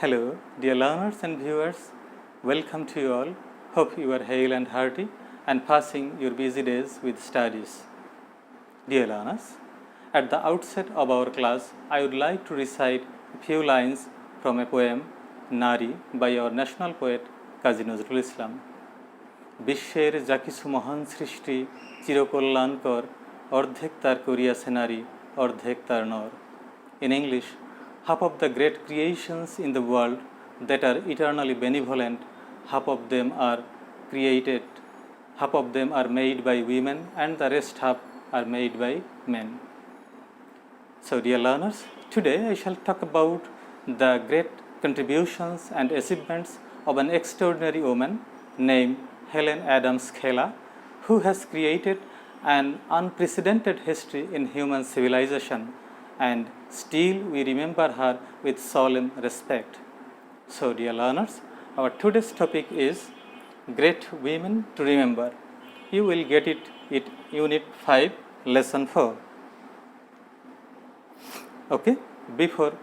Hello, dear learners and viewers. Welcome to you all. Hope you are hale and hearty and passing your busy days with studies. Dear learners, at the outset of our class, I would like to recite a few lines from a poem, Nari, by our national poet Kazi Nazrul Islam. বিশ্বের যা কিছু মহান সৃষ্টি চিরকল্যাণকর অর্ধেক তার করিয়াছে নারী অর্ধেক তার নর. In English, half of the great creations in the world that are eternally benevolent, half of them are created, half of them are made by women, and the rest half are made by men. So, dear learners, today I shall talk about the great contributions and achievements of an extraordinary woman named Helen Adams Keller, who has created an unprecedented history in human civilization, and still we remember her with solemn respect. So, dear learners, our today's topic is Great Women to Remember. You will get it Unit 5, Lesson 4. Okay, before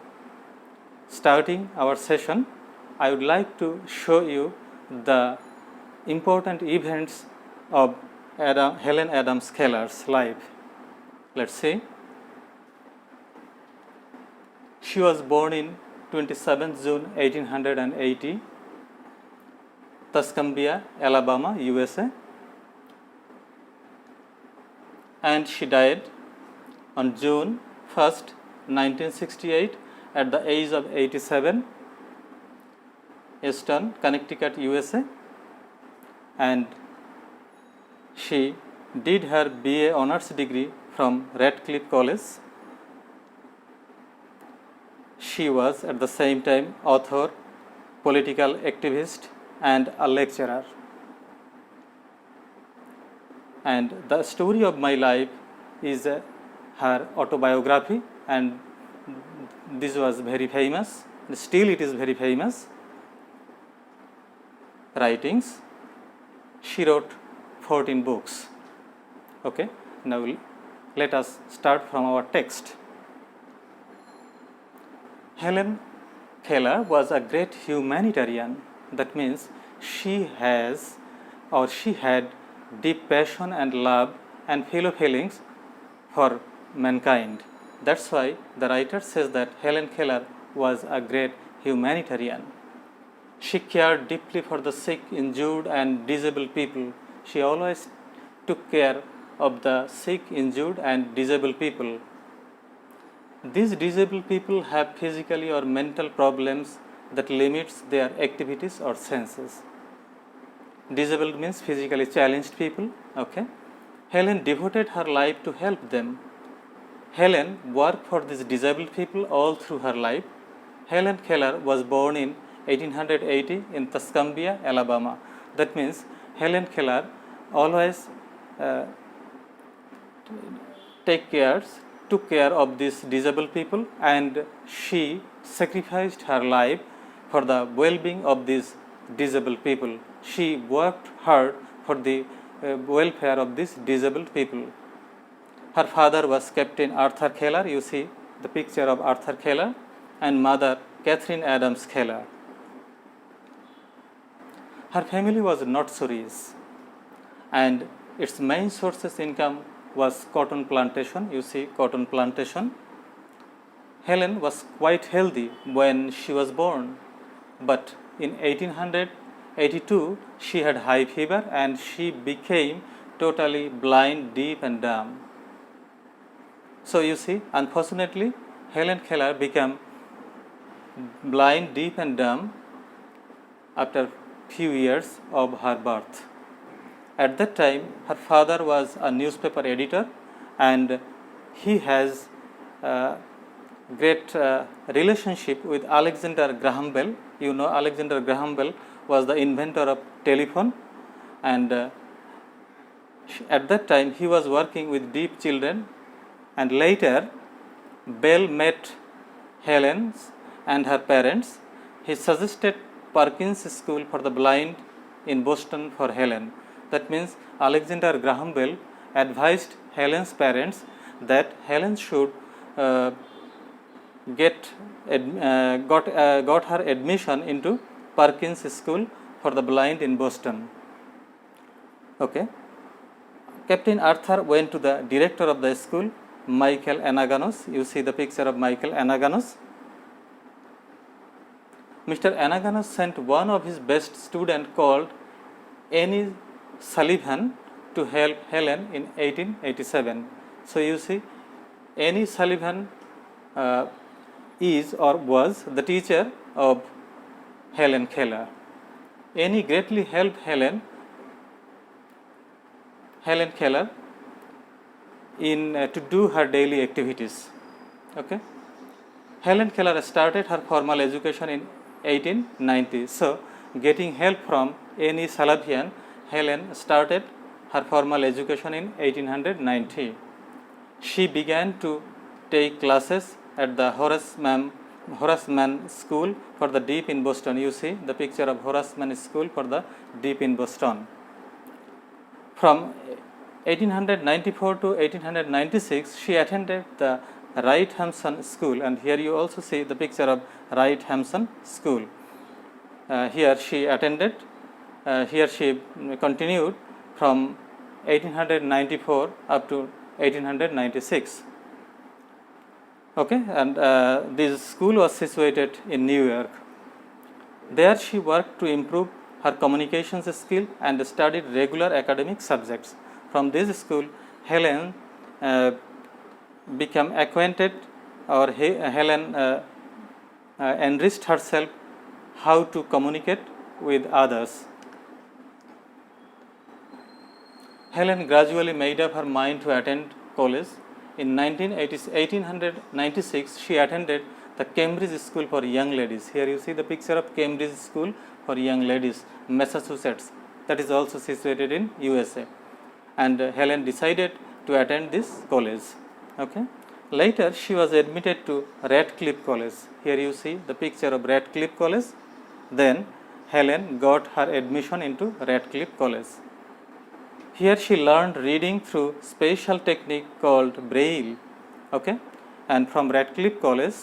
starting our session, I would like to show you the important events of Helen Adams Keller's life. Let's see. She was born in 27th June 1880, Tuscumbia, Alabama, USA, and she died on June 1st, 1968 at the age of 87, Easton, Connecticut, USA, and she did her BA honors degree from Radcliffe College. She was at the same time author, political activist, and a lecturer. And the story of my life is her autobiography, and this was very famous. Still it is very famous. Writings. She wrote 14 books. Okay, now let us start from our text. Helen Keller was a great humanitarian. That means she had deep passion and love and fellow feelings for mankind. That's why the writer says that Helen Keller was a great humanitarian. She cared deeply for the sick, injured, and disabled people. She always took care of the sick, injured, and disabled people. These disabled people have physically or mental problems that limits their activities or senses. Disabled means physically challenged people. Okay. Helen devoted her life to help them. Helen worked for these disabled people all through her life. Helen Keller was born in 1880 in Tuscumbia, Alabama. That means Helen Keller always took care of these disabled people, and she sacrificed her life for the well-being of these disabled people. She worked hard for the welfare of these disabled people. Her father was Captain Arthur Keller. You see the picture of Arthur Keller, and mother Catherine Adams Keller. Her family was not so rich, and its main sources income was cotton plantation. You see cotton plantation. Helen was quite healthy when she was born, but in 1882 she had high fever and she became totally blind, deaf, and dumb. So you see, unfortunately, Helen Keller became blind, deaf, and dumb after few years of her birth. At that time, her father was a newspaper editor, and he has a great relationship with Alexander Graham Bell. You know, Alexander Graham Bell was the inventor of telephone, and at that time he was working with deaf children, and later Bell met Helen and her parents. He suggested Perkins School for the Blind in Boston for Helen. That means Alexander Graham Bell advised Helen's parents that Helen should got her admission into Perkins School for the Blind in Boston. Okay. Captain Arthur went to the director of the school, Michael Anaganos. You see the picture of Michael Anaganos. Mr. Anaganos sent one of his best students called Annie Sullivan to help Helen in 1887. So you see, Annie Sullivan is or was the teacher of Helen Keller. Annie greatly helped Helen Keller in to do her daily activities. Okay. Helen Keller started her formal education in 1890. So, getting help from Annie Sullivan, Helen started her formal education in 1890. She began to take classes at the Horace Mann School for the Deaf in Boston. You see the picture of Horace Mann School for the Deaf in Boston. From 1894 to 1896, she attended the Wright Hampson School, and here you also see the picture of Wright Hampson School. Here she attended, here she continued from 1894 up to 1896. Okay, and this school was situated in New York. There she worked to improve her communications skill and studied regular academic subjects. From this school, Helen became acquainted, or Helen enriched herself how to communicate with others. Helen gradually made up her mind to attend college. In 1896, she attended the Cambridge School for Young Ladies. Here you see the picture of Cambridge School for Young Ladies, Massachusetts. That is also situated in USA. And Helen decided to attend this college. Okay. Later, she was admitted to Radcliffe College. Here you see the picture of Radcliffe College. Then Helen got her admission into Radcliffe College. Here she learned reading through special technique called Braille. Okay. And from Radcliffe College,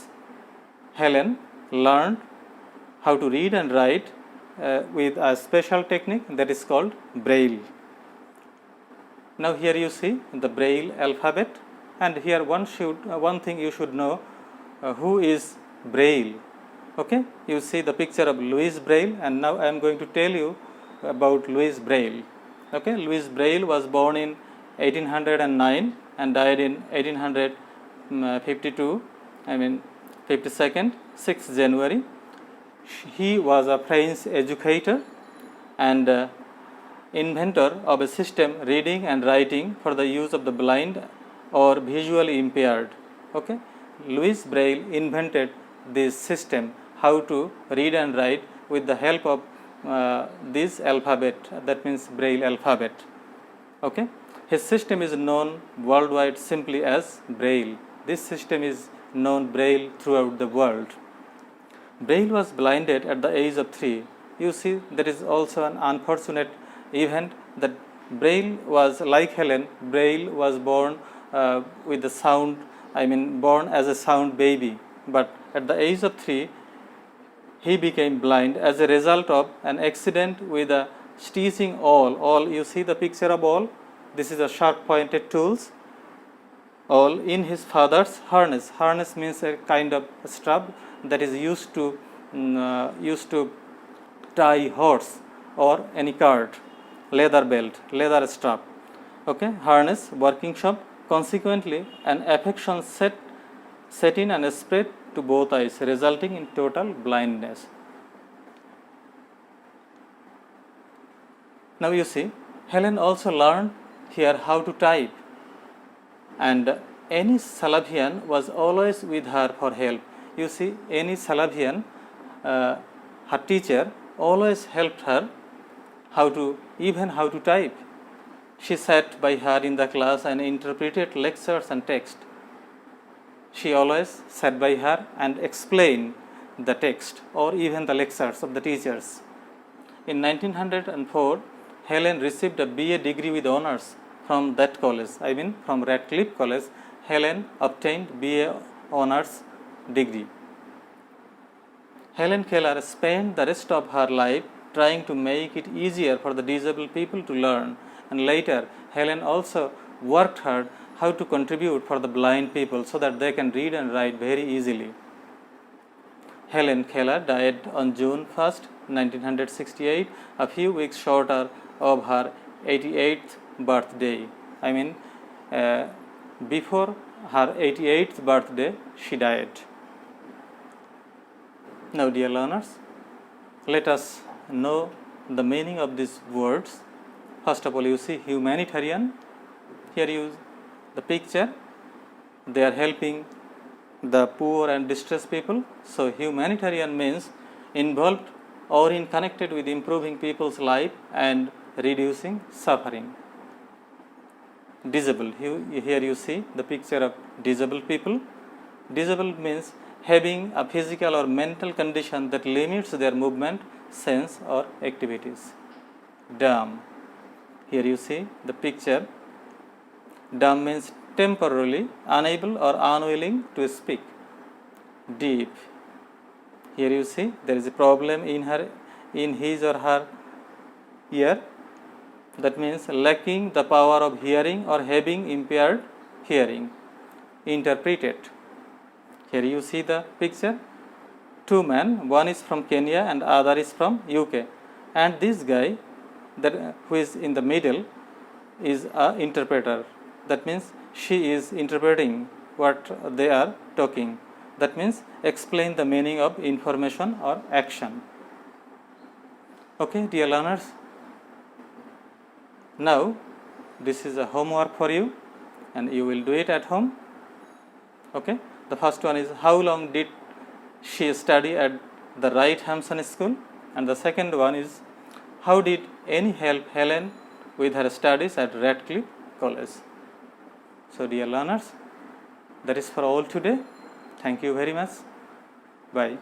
Helen learned how to read and write with a special technique that is called Braille. Now here you see the Braille alphabet, and here one thing you should know, who is Braille. Okay, you see the picture of Louis Braille, and now I am going to tell you about Louis Braille. Okay, Louis Braille was born in 1809 and died in 1852. 52nd, 6th January. He was a French educator and inventor of a system reading and writing for the use of the blind or visually impaired. Okay, Louis Braille invented this system, how to read and write with the help of this alphabet, that means Braille alphabet. Okay, his system is known worldwide simply as Braille. This system is known Braille throughout the world. Braille was blinded at the age of 3. You see, there is also an unfortunate event that Braille was like Helen. Braille was born with the sound, born as a sound baby, but at the age of 3, he became blind as a result of an accident with a stitching awl. You see the picture of awl. This is a sharp pointed tools. Awl in his father's harness. Harness means a kind of strap that is used to tie horse or any cart. Leather belt, leather strap. Okay, harness, working shop. Consequently, an affection set in and spread to both eyes, resulting in total blindness. Now you see, Helen also learned here how to type, and Annie Sullivan was always with her for help. You see, Annie Sullivan, her teacher, always helped her how to type. She sat by her in the class and interpreted lectures and text. She always sat by her and explained the text or even the lectures of the teachers. In 1904, Helen received a BA degree with honors from that college. From Radcliffe College. Helen obtained BA honors degree. Helen Keller spent the rest of her life trying to make it easier for the disabled people to learn, and later Helen also worked hard how to contribute for the blind people so that they can read and write very easily. Helen Keller died on June 1st, 1968, a few weeks shorter of her 88th birthday. Before her 88th birthday, she died. Now, dear learners, let us know the meaning of these words. First of all, you see humanitarian. Here you the picture. They are helping the poor and distressed people. So, humanitarian means involved or in connected with improving people's life and reducing suffering. Disabled. Here you see the picture of disabled people. Disabled means having a physical or mental condition that limits their movement, sense or activities. Dumb. Here you see the picture. Dumb means temporarily unable or unwilling to speak. Deaf. Here you see there is a problem in his or her ear. That means lacking the power of hearing or having impaired hearing. Interpreted. Here you see the picture. Two men, one is from Kenya and other is from UK, and this guy who is in the middle is an interpreter. That means she is interpreting what they are talking. That means explain the meaning of information or action. Okay, dear learners. Now, this is a homework for you and you will do it at home. Okay. The first one is how long did she study at the Wright Hampson School, and the second one is how did Annie help Helen with her studies at Radcliffe College. So, dear learners, that is for all today. Thank you very much. Bye.